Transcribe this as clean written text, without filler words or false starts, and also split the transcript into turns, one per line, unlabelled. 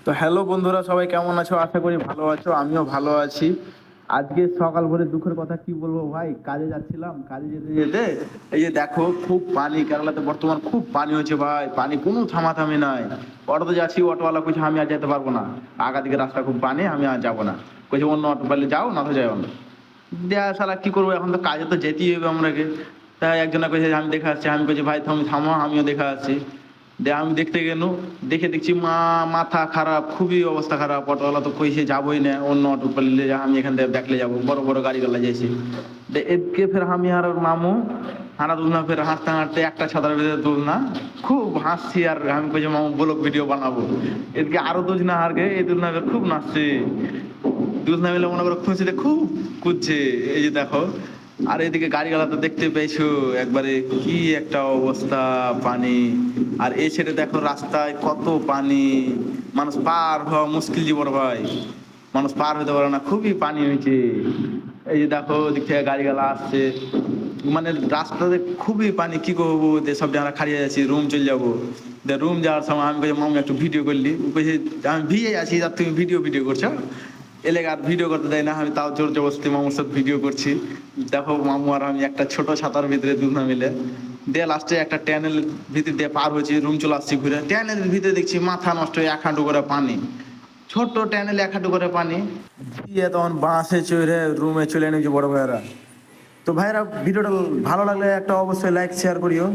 তো হ্যালো বন্ধুরা, সবাই কেমন আছো? আশা করি ভালো আছো, আমিও ভালো আছি। আজকে সকাল ভোরে দুঃখের কথা কি বলবো ভাই, কাজে যাচ্ছিলাম, কাজে যেতে যেতে এই যে দেখো খুব পানি, কেরালাতে বর্তমান খুব পানি হয়েছে ভাই, পানি কোনো থামাথামি নাই। অটোতে যাচ্ছি, অটোওয়ালা কইছে আমি আর যেতে পারবো না, আগা দিকে রাস্তা খুব পানি, আমি আর যাবো না। কইছে অন্য অটো পেলে যাও, না তো যাও না। দেয়া শালা কি করবো, এখন তো কাজে তো যেতেই হবে আমাকে। তাই একজনে কইছে যে আমি দেখে আসছি, আমি কইছি ভাই তুমি থামো, আমিও দেখে আসছি। আমি দেখতে গেল, দেখে দেখছি মাথা খারাপ, খুবই অবস্থা খারাপ। অটোওয়ালা তো কইছে যাবোই না, অন্য অটো পেলে আমি এখান থেকে দেখলে যাবো, বড় বড় গাড়িগুলা যাইছি। এদিকে ফের আমি আর মামু হাঁটা দুলনা, ফের হাঁটতে হাঁটতে একটা ছাতার ভিতরে দুলনা, খুব হাসছি। আর আমি কইছি মামু বলো ভিডিও বানাবো। এদিকে আরো দুজনা হার গে, এই দুলনা খুব নাচছে, দুজনা মিলে মনে করো খুশিতে খুব কুদছে। এই যে দেখো, আর এদিকে গাড়িগুলা তো দেখতে পেয়েছো একবারে, কি একটা অবস্থা, পানি। আর এই ছেড়ে দেখো রাস্তায় কত পানি, মানুষ পার হওয়া মুশকিল জীবন ভাই, মানুষ পার হতে পারে না, খুবই পানি হয়েছে। এই যে দেখো ওদিক থেকে গাড়িগুলা আসছে, মানে রাস্তাতে খুবই পানি, কি করবো, সব যারা খাড়িয়ে যাচ্ছি, রুম চলে যাবো। রুম যাওয়ার সময় আমি কইছি মামু একটু ভিডিও করলি, ও কইছে আমি ভিজে আছি আর তুমি ভিডিও ভিডিও করছো। এলাকা আর ভিডিও করতে দেয় না, আমি তাও জোর জবরদস্তি মামুর সাথে ভিডিও করছি। দেখো মামু আর আমি একটা ছোট ছাতার ভিতরে দুজনা মিলে দিয়ে লাস্টে একটা ট্যানেল ভিতর দিয়ে পার হয়েছি, রুম চলে আসছি ঘুরে। ট্যানেলের ভিতরে দেখছি মাথা নষ্ট হয়ে এক হাঁটু করে পানি, ছোট্ট ট্যানেল এক হাঁটু করে পানি দিয়ে তখন বাসে চড়ে রুমে চলে এনেছি বড় ভাইয়েরা। তো ভাইরা, ভিডিওটা ভালো লাগলে একটা অবশ্যই লাইক শেয়ার করিও।